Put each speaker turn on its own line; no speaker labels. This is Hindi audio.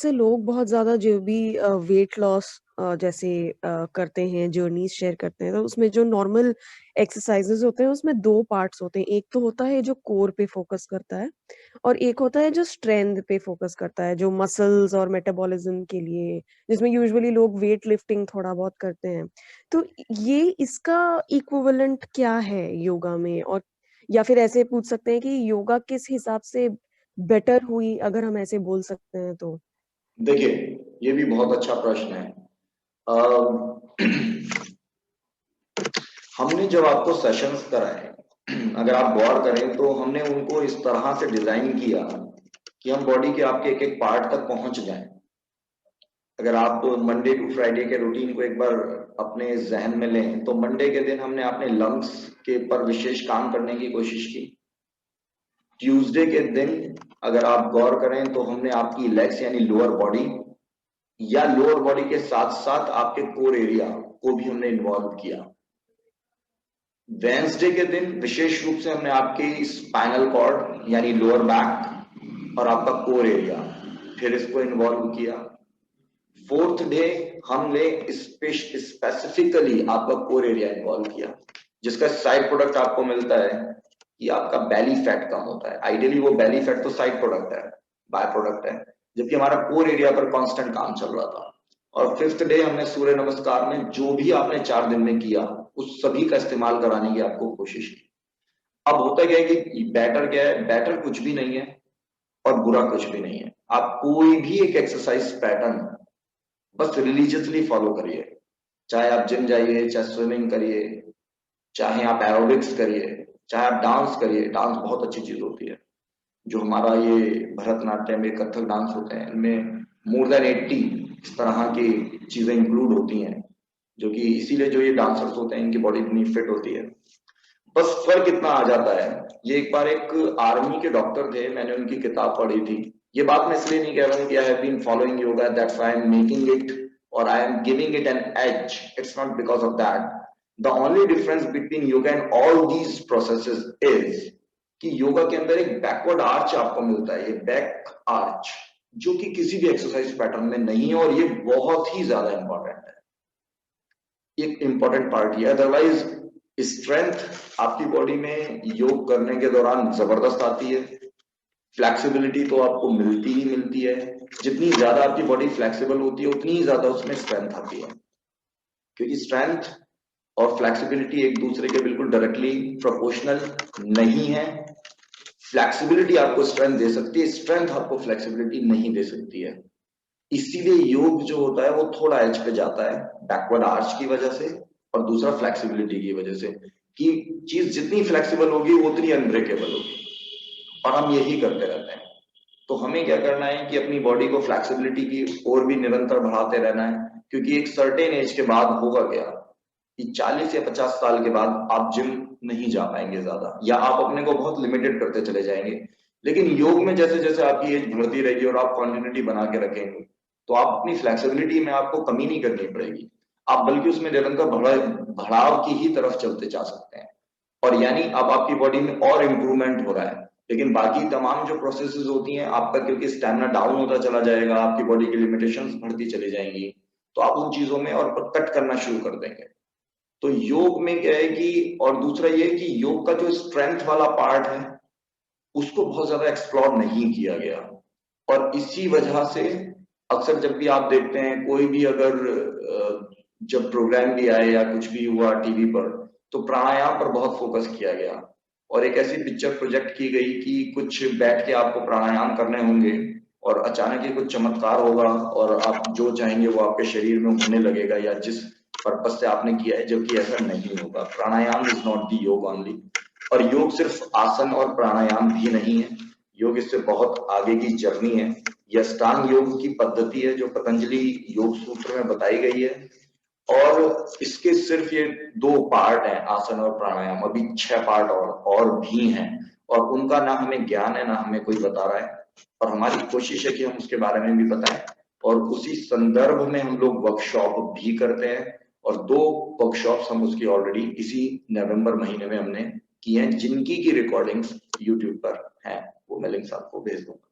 से लोग बहुत ज़्यादा जो भी वेट लॉस जैसे करते हैं, जर्नीज़ शेयर करते हैं, तो उसमें जो नॉर्मल एक्सरसाइज़ेज़ होते हैं, उसमें 2 पार्ट्स होते हैं। एक तो होता है जो कोर पे फ़ोकस करता है और एक होता है जो स्ट्रेंथ पे फ़ोकस करता है, जो मसल्स और मेटाबॉलिज़्म के लिए, जिसमें यूजुअली लोग वेट लिफ्टिंग थोड़ा बहुत करते हैं। तो ये इसका इक्विवेलेंट क्या है योगा में? और या फिर ऐसे पूछ सकते हैं कि योगा किस हिसाब से बेटर हुई, अगर हम ऐसे बोल सकते हैं तो?
देखिए, ये भी बहुत अच्छा प्रश्न है। हमने जब आपको सेशंस कराए, अगर आप गौर करें तो हमने उनको इस तरह से डिजाइन किया कि हम बॉडी के आपके एक-एक पार्ट तक पहुंच जाएं। अगर आप मंडे टू फ्राइडे के रूटीन को एक बार अपने जहन में लें, तो मंडे के दिन हमने अपने लंग्स के पर विशेष काम करने की कोशिश की। ट्यूसडे के दिन अगर आप गौर करें तो हमने आपकी लेग्स यानी लोअर बॉडी या लोअर बॉडी के साथ साथ आपके कोर एरिया को भी हमने इन्वॉल्व किया। वेंसडे के दिन विशेष रूप से हमने आपकी स्पाइनल कॉर्ड यानी लोअर बैक और आपका कोर एरिया फिर इसको इन्वॉल्व किया। फोर्थ डे हमने स्पेसिफिकली आपका कोर एरिया इन्वॉल्व किया, जिसका साइड प्रोडक्ट आपको मिलता है कि आपका बेली फैट कम होता है। आइडियली वो बेली फैट तो साइड प्रोडक्ट है, बाय प्रोडक्ट है, जबकि हमारा कोर एरिया पर कांस्टेंट काम चल रहा था। और फिफ्थ डे हमने सूर्य नमस्कार में जो भी आपने 4 दिन में किया उस सभी का इस्तेमाल कराने की आपको कोशिश की। अब होता क्या है कि बेटर क्या है, बेटर कुछ भी नहीं है और बुरा कुछ भी नहीं है। आप कोई भी एक एक्सरसाइज पैटर्न बस रिलीजियसली फॉलो करिए, चाहे आप जिम जाइए, चाहे स्विमिंग करिए, चाहे आप एरोबिक्स करिए, चाहे आप डांस करिए। डांस बहुत अच्छी चीज होती है। जो हमारा ये भरतनाट्यम, ये कथक डांस होते हैं, इनमें मोर देन 80 इस तरह की चीजें इंक्लूड होती हैं, जो कि इसीलिए जो ये डांसर्स होते हैं इनकी बॉडी इतनी फिट होती है। बस फर्क इतना आ जाता है। ये एक बार एक आर्मी के डॉक्टर थे, मैंने उनकी किताब पढ़ी थी। ये बात मैं इसलिए नहीं कह रहा हूँ कि I have been following yoga that's I am making it और I am giving it an edge. It's not because of that. The only difference between yoga and all these processes is कि योगा के अंदर एक बैकवर्ड आर्च आपको मिलता है, ये बैक आर्च, जो कि किसी भी एक्सरसाइज पैटर्न में नहीं है, और ये बहुत ही ज्यादा इंपॉर्टेंट है। एक इंपॉर्टेंट पार्ट ये। अदरवाइज स्ट्रेंथ आपकी बॉडी में योग करने के दौरान जबरदस्त आती है। फ्लेक्सिबिलिटी तो आपको मिलती ही मिलती है। जितनी ज्यादा आपकी बॉडी फ्लेक्सिबल होती है उतनी ही ज्यादा उसमें स्ट्रेंथ आती है, क्योंकि स्ट्रेंथ और फ्लेक्सिबिलिटी एक दूसरे के बिल्कुल डायरेक्टली प्रोपोर्शनल नहीं है। फ्लेक्सिबिलिटी आपको स्ट्रेंथ दे सकती है, स्ट्रेंथ आपको फ्लेक्सिबिलिटी नहीं दे सकती है। इसीलिए योग जो होता है वो थोड़ा एज पे जाता है, बैकवर्ड आर्च की वजह से, और दूसरा फ्लेक्सिबिलिटी की वजह से, कि चीज जितनी फ्लेक्सिबल होगी वो उतनी अनब्रेकेबल होगी, और हम यही करते रहते हैं। तो हमें क्या करना है कि अपनी बॉडी को फ्लेक्सिबिलिटी की ओर भी निरंतर बढ़ाते रहना है, क्योंकि एक सर्टेन एज के बाद होगा क्या कि 40 या 50 साल के बाद आप जिम नहीं जा पाएंगे ज्यादा, या आप अपने को बहुत लिमिटेड करते चले जाएंगे। लेकिन योग में जैसे जैसे आपकी एज बढ़ती रहेगी और आप कॉन्टिन्यूटी बना के रखेंगे, तो आप अपनी फ्लेक्सिबिलिटी में आपको कमी नहीं करनी पड़ेगी। आप बल्कि उसमें निरंतर बढ़ाव की ही तरफ चलते जा सकते हैं, और यानी अब आपकी बॉडी में और इम्प्रूवमेंट हो रहा है। लेकिन बाकी तमाम जो प्रोसेसेस होती हैं आपका, क्योंकि स्टैमिना डाउन होता चला जाएगा, आपकी बॉडी की लिमिटेशंस बढ़ती चली जाएंगी, तो आप उन चीजों में और कट करना शुरू कर देंगे। तो योग में क्या है कि, और दूसरा ये है कि योग का जो स्ट्रेंथ वाला पार्ट है उसको बहुत ज्यादा एक्सप्लोर नहीं किया गया, और इसी वजह से अक्सर जब भी आप देखते हैं कोई भी अगर जब प्रोग्राम भी आए या कुछ भी हुआ टीवी पर, तो प्राणायाम पर बहुत फोकस किया गया, और एक ऐसी पिक्चर प्रोजेक्ट की गई कि कुछ बैठ के आपको प्राणायाम करने होंगे और अचानक ही कुछ चमत्कार होगा और आप जो चाहेंगे वो आपके शरीर में होने लगेगा, या जिस पर्पज से आपने किया है, जबकि ऐसा नहीं होगा। प्राणायाम इज नॉट दी योग ओनली। और योग सिर्फ आसन और प्राणायाम भी नहीं है, योग इससे बहुत आगे की जर्नी है। यह अष्टांग योग की पद्धति है जो पतंजलि योग सूत्र में बताई गई है, और इसके सिर्फ ये 2 पार्ट हैं, आसन और प्राणायाम। अभी 6 पार्ट और भी हैं, और उनका ना हमें ज्ञान है ना हमें कोई बता रहा है, और हमारी कोशिश है कि हम उसके बारे में भी बताएं। और उसी संदर्भ में हम लोग वर्कशॉप भी करते हैं, और 2 वर्कशॉप्स हम उसकी ऑलरेडी इसी नवंबर महीने में हमने की हैं, जिनकी की रिकॉर्डिंग्स यूट्यूब पर हैं। वो मैं लिंक्स आपको भेज दूंगा।